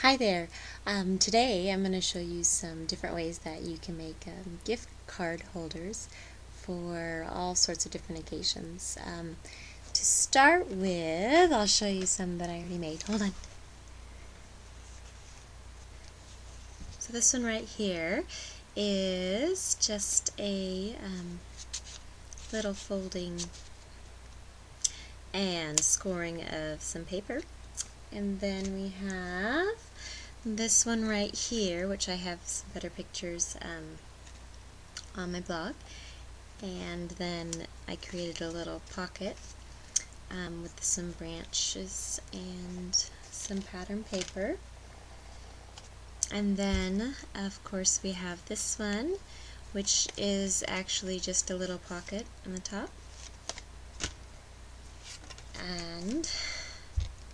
Hi there. Today I'm going to show you some different ways that you can make gift card holders for all sorts of different occasions. To start with, I'll show you some that I already made. Hold on. So this one right here is just a little folding and scoring of some paper. And then we have this one right here, which I have some better pictures on my blog. And then I created a little pocket with some branches and some pattern paper. And then, of course, we have this one, which is actually just a little pocket on the top. And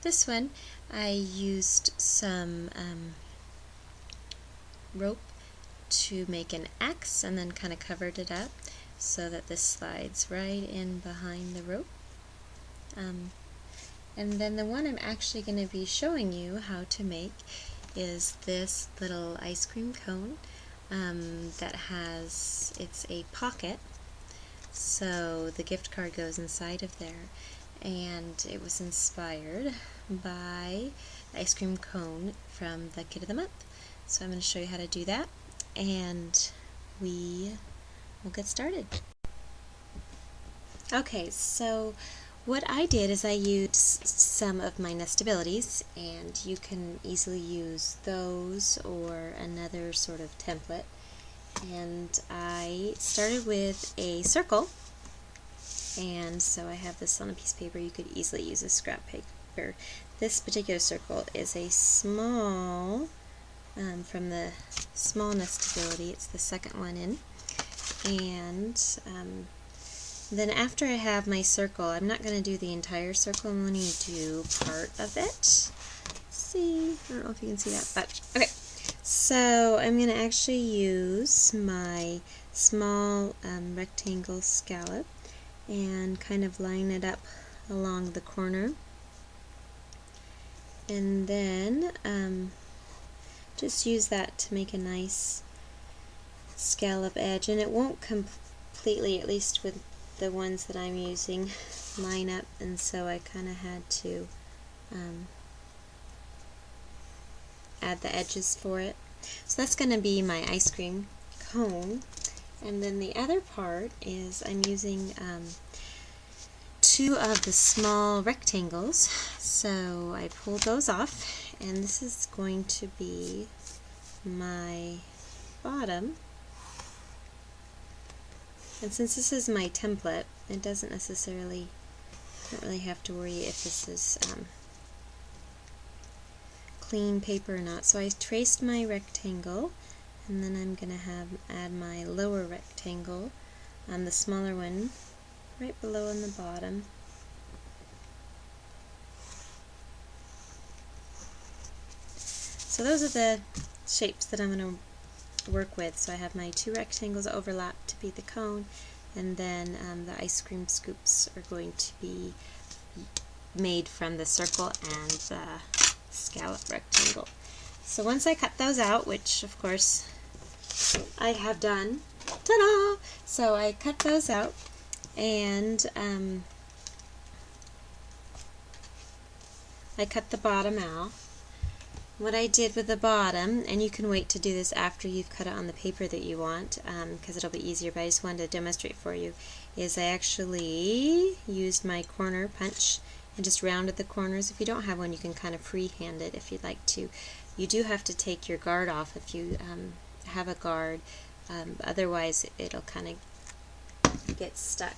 this one, I used some rope to make an X and then kind of covered it up so that this slides right in behind the rope. And then the one I'm actually going to be showing you how to make is this little ice cream cone that has, it's a pocket, so the gift card goes inside of there. And it was inspired by the ice cream cone from the Kit of the Month. So I'm going to show you how to do that, and we will get started. Okay, so what I did is I used some of my nestabilities, and you can easily use those or another sort of template. And I started with a circle. And so I have this on a piece of paper. You could easily use a scrap paper. This particular circle is a small, from the small nestability, it's the second one in. And then after I have my circle, I'm not going to do the entire circle, I'm only going to do part of it. Let's see, I don't know if you can see that, but okay. So I'm going to actually use my small rectangle scallop and kind of line it up along the corner, and then just use that to make a nice scallop edge. And it won't completely, at least with the ones that I'm using, line up, and so I kind of had to add the edges for it. So that's going to be my ice cream cone. And then the other part is I'm using two of the small rectangles. So I pulled those off, and this is going to be my bottom. And since this is my template, it doesn't necessarily, don't really have to worry if this is clean paper or not. So I traced my rectangle, and then I'm going to add my lower rectangle on the smaller one right below on the bottom. So those are the shapes that I'm going to work with. So I have my two rectangles overlap to be the cone, and then the ice cream scoops are going to be made from the circle and the scallop rectangle. So once I cut those out, which of course I have done, ta-da! So I cut those out, and I cut the bottom out. What I did with the bottom, and you can wait to do this after you've cut it on the paper that you want, because it'll be easier, but I just wanted to demonstrate for you, is I actually used my corner punch and just rounded the corners. If you don't have one, you can kind of freehand it if you'd like to. You do have to take your guard off if you have a guard, otherwise it'll kind of get stuck.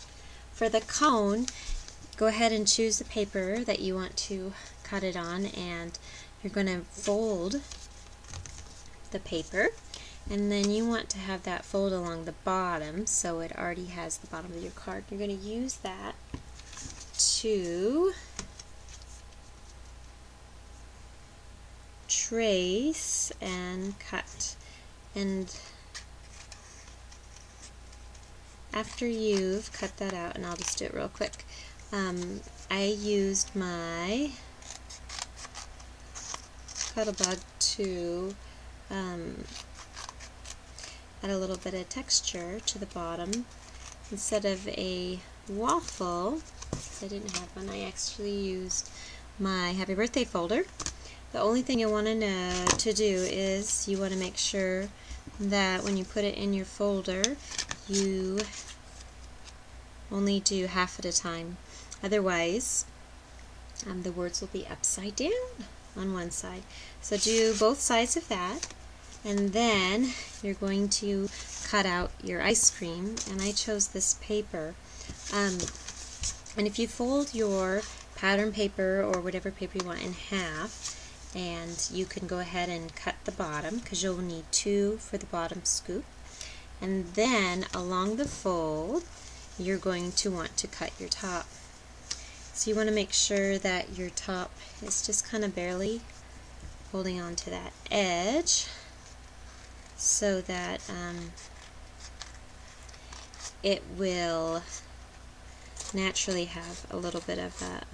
For the cone, go ahead and choose the paper that you want to cut it on, and you're going to fold the paper, and then you want to have that fold along the bottom so it already has the bottom of your card. You're going to use that to trace and cut. And after you've cut that out, and I'll just do it real quick, I used my Cuddlebug to add a little bit of texture to the bottom. Instead of a waffle, because I didn't have one, I actually used my Happy Birthday folder. The only thing you want to know to do is you want to make sure that when you put it in your folder, you only do half at a time. Otherwise, the words will be upside down on one side. So do both sides of that, and then you're going to cut out your ice cream, and I chose this paper. And if you fold your pattern paper or whatever paper you want in half, and you can go ahead and cut the bottom, because you'll need 2 for the bottom scoop, and then along the fold you're going to want to cut your top. So you want to make sure that your top is just kind of barely holding on to that edge, so that it will naturally have a little bit of a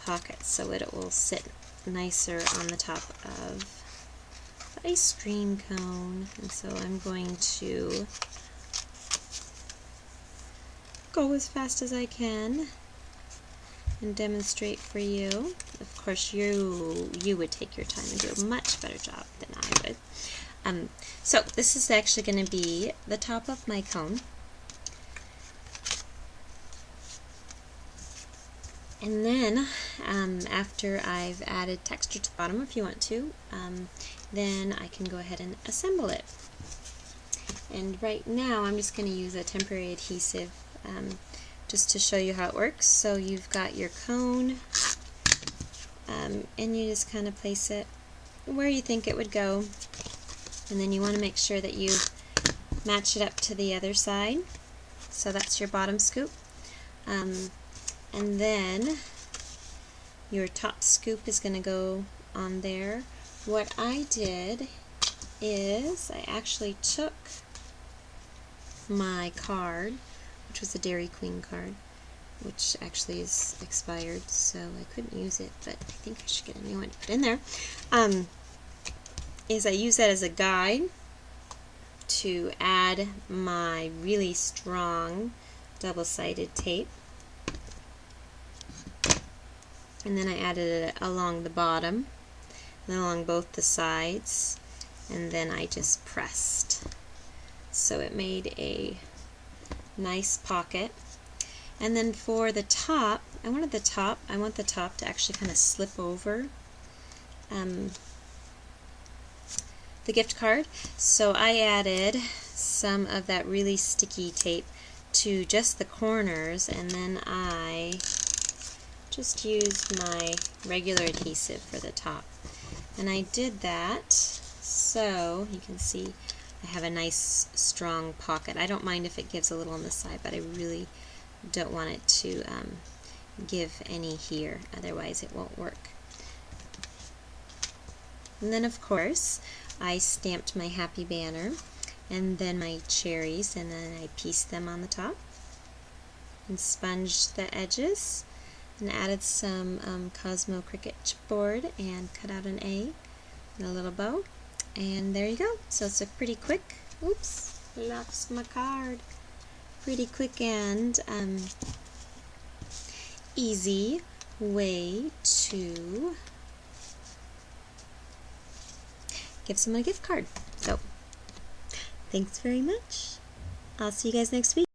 pocket, so it will sit nicer on the top of the ice cream cone. And so I'm going to go as fast as I can and demonstrate for you. Of course, you would take your time and do a much better job than I would. So this is actually going to be the top of my cone. And then after I've added texture to the bottom, if you want to, then I can go ahead and assemble it. And right now I'm just going to use a temporary adhesive just to show you how it works. So you've got your cone, and you just kind of place it where you think it would go, and then you want to make sure that you match it up to the other side. So that's your bottom scoop. And then your top scoop is going to go on there. What I did is I actually took my card, which was a Dairy Queen card, which actually is expired, so I couldn't use it, but I think I should get a new one to put in there. Is I use that as a guide to add my really strong double-sided tape. And then I added it along the bottom and along both the sides, and then I just pressed. So it made a nice pocket. And then for the top, I want the top to actually kind of slip over the gift card. So I added some of that really sticky tape to just the corners, and then I just used my regular adhesive for the top. And I did that so you can see I have a nice strong pocket. I don't mind if it gives a little on the side, but I really don't want it to give any here, otherwise it won't work. And then of course I stamped my happy banner and then my cherries, and then I pieced them on the top and sponged the edges and added some Cosmo Cricket chipboard and cut out an A and a little bow, and there you go. So it's a pretty quick, oops, lost my card, pretty quick and easy way to give someone a gift card. So thanks very much. I'll see you guys next week.